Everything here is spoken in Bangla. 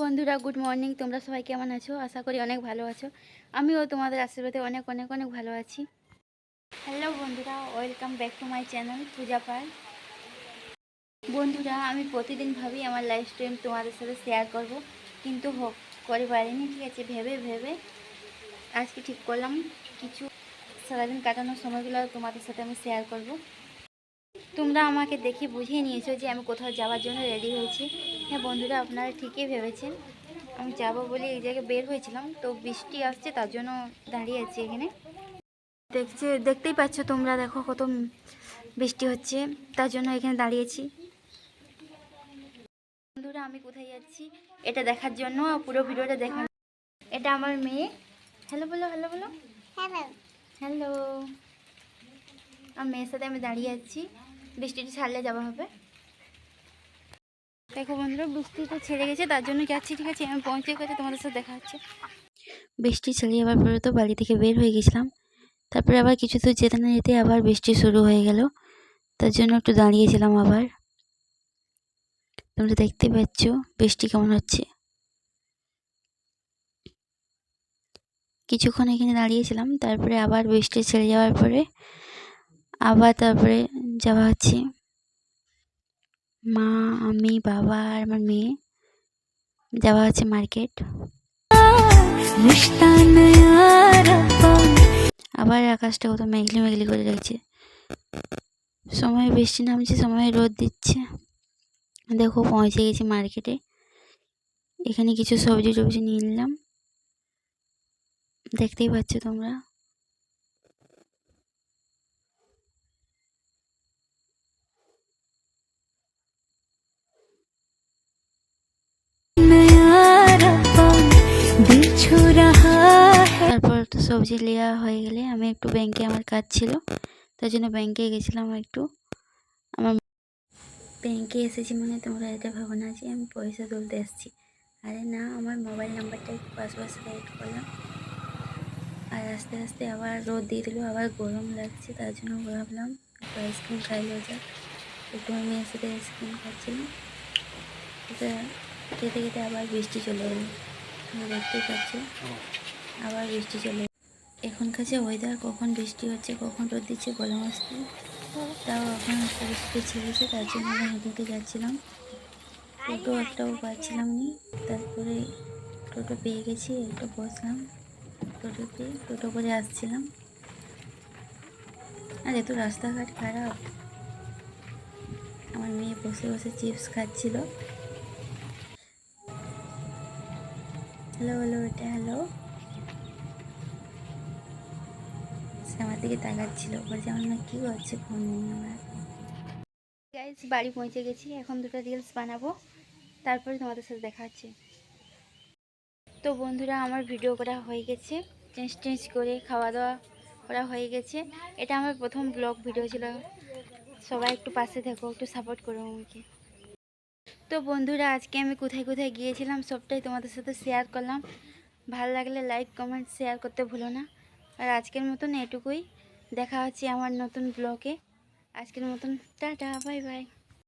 বন্ধুরা, গুড মর্নিং। তোমরা সবাই কেমন আছো? আশা করি অনেক ভালো আছো। আমিও তোমাদের আশীর্বাদে অনেক অনেক অনেক ভালো আছি। হ্যালো বন্ধুরা, welcome back to my channel Puja Pal. বন্ধুরা, আমি প্রতিদিন ভাবি আমার লাইফ স্টাইল তোমাদের সাথে শেয়ার করব, কিন্তু করে পারিনি। ঠিক আছে, ভেবে ভেবে আজকে ঠিক করলাম কিছু সারাদিন কাটানোর সময়গুলো তোমাদের সাথে আমি শেয়ার করব। তোমরা আমাকে দেখে বুঝিয়ে নিয়েছো যে আমি কোথাও যাওয়ার জন্য রেডি হয়েছি। হ্যাঁ বন্ধুরা, আপনারা ঠিকই ভেবেছেন। আমি যাবো বলে এই জায়গায় বের হয়েছিলাম, তো বৃষ্টি আসছে, তার জন্য দাঁড়িয়ে আছি এখানে। দেখতেই পাচ্ছ তোমরা, দেখো কত বৃষ্টি হচ্ছে, তার জন্য এখানে দাঁড়িয়েছি। বন্ধুরা, আমি কোথায় যাচ্ছি এটা দেখার জন্য পুরো ভিডিওটা দেখার। এটা আমার মেয়ে। হ্যালো বলো, হ্যালো বলো। Hello hello. আমার মেয়ের সাথে আমি দাঁড়িয়ে আছি, বৃষ্টিটা ছাড়লে যাওয়া হবে। দেখো বন্ধুরা, বৃষ্টিটা ছেড়ে গেছে, তার জন্য যাচ্ছি। ঠিক আছে, আমি পৌঁছে গেছি, তোমাদের সাথে দেখা হচ্ছে। বৃষ্টি ছেড়ে যাওয়ার পরে তো বাড়ি থেকে বের হয়ে গেছিলাম। তারপরে আবার কিছু দূর যেতে না যেতে আবার বৃষ্টি শুরু হয়ে গেল, তার জন্য একটু দাঁড়িয়েছিলাম আবার। তোমরা দেখতে পাচ্ছ বৃষ্টি কেমন হচ্ছে। কিছুক্ষণ এখানে দাঁড়িয়েছিলাম, তারপরে আবার বৃষ্টি ছেড়ে যাওয়ার পরে তারপরে যাওয়া হচ্ছে। মা, আমি, বাবা আর আমার মেয়ে যাওয়া হচ্ছে মার্কেট। আবার আকাশটা কত মেঘলি মেঘলি করে রাখছে। সময় বৃষ্টি নামছে, সময় রোদ দিচ্ছে। দেখো পৌঁছে গেছি মার্কেটে। এখানে কিছু সবজি টবজি নিয়ে নিলাম, দেখতেই পাচ্ছ তোমরা। তারপর তো সবজি নেওয়া হয়ে গেলে আমি একটু ব্যাংকে, আমার কাজ ছিল, তার জন্য ব্যাংকে গেছিলাম একটু। আমার ব্যাংকে এসেছি মানে তোমরা এটা ভাবো না যে আমি পয়সা তুলতে এসেছি। আরে না, আমার মোবাইল নাম্বারটা একটু পাশাপাশি অ্যাড করলাম। আর আস্তে আস্তে আবার রোদ দিয়ে দিল, আবার গরম লাগছে, তার জন্য ভাবলাম একটু আইসক্রিম খাইলেও যাক। একটু আমি মেয়ের সাথে আইসক্রিম খাচ্ছিলাম। এটা খেতে খেতে আবার বৃষ্টি চলে এলো। তোমরা দেখতেই পাচ্ছ, আবার বৃষ্টি চলে এলো। এখনকার যে ওয়েদার, কখন বৃষ্টি হচ্ছে কখন রোদ দিচ্ছে বলা মুশকিল। তাও এখন একটু বৃষ্টি ছেড়েছে, তার জন্য আমি হেঁটে হেঁটে যাচ্ছিলাম। টোটো একটাও পাচ্ছিলাম নি, তারপরে টোটো পেয়ে গেছি, একটু বসলাম টোটোতে, টোটো করে আসছিলাম। আর এত রাস্তাঘাট খারাপ। আমার মেয়ে বসে বসে চিপস খাচ্ছিল। হ্যালো হ্যালো, এটা হ্যালো। সে আমার দিকে তাকাচ্ছিল, বলছে আমার না কী করছে ফোন নিয়ে। আমার গাইস, বাড়ি পৌঁছে গেছি, এখন দুটো রিলস বানাবো, তারপরে তোমাদের সাথে দেখা হচ্ছে। তো বন্ধুরা, আমার ভিডিও করা হয়ে গেছে, চেঞ্জ টেঞ্জ করে খাওয়া দাওয়া করা হয়ে গেছে। এটা আমার প্রথম ব্লগ ভিডিও ছিল। সবাই একটু পাশে থেকো, একটু সাপোর্ট করো আমাকে। তো বন্ধুরা, আজকে আমি কোথায় কোথায় গিয়েছিলাম সবটাই তোমাদের সাথে শেয়ার করলাম। ভালো লাগলে লাইক কমেন্ট শেয়ার করতে ভুলো না। আর আজকের মতন এটুকুই, দেখা হচ্ছে আমার নতুন ব্লগে। আজকের মতন টাটা, বাই বাই।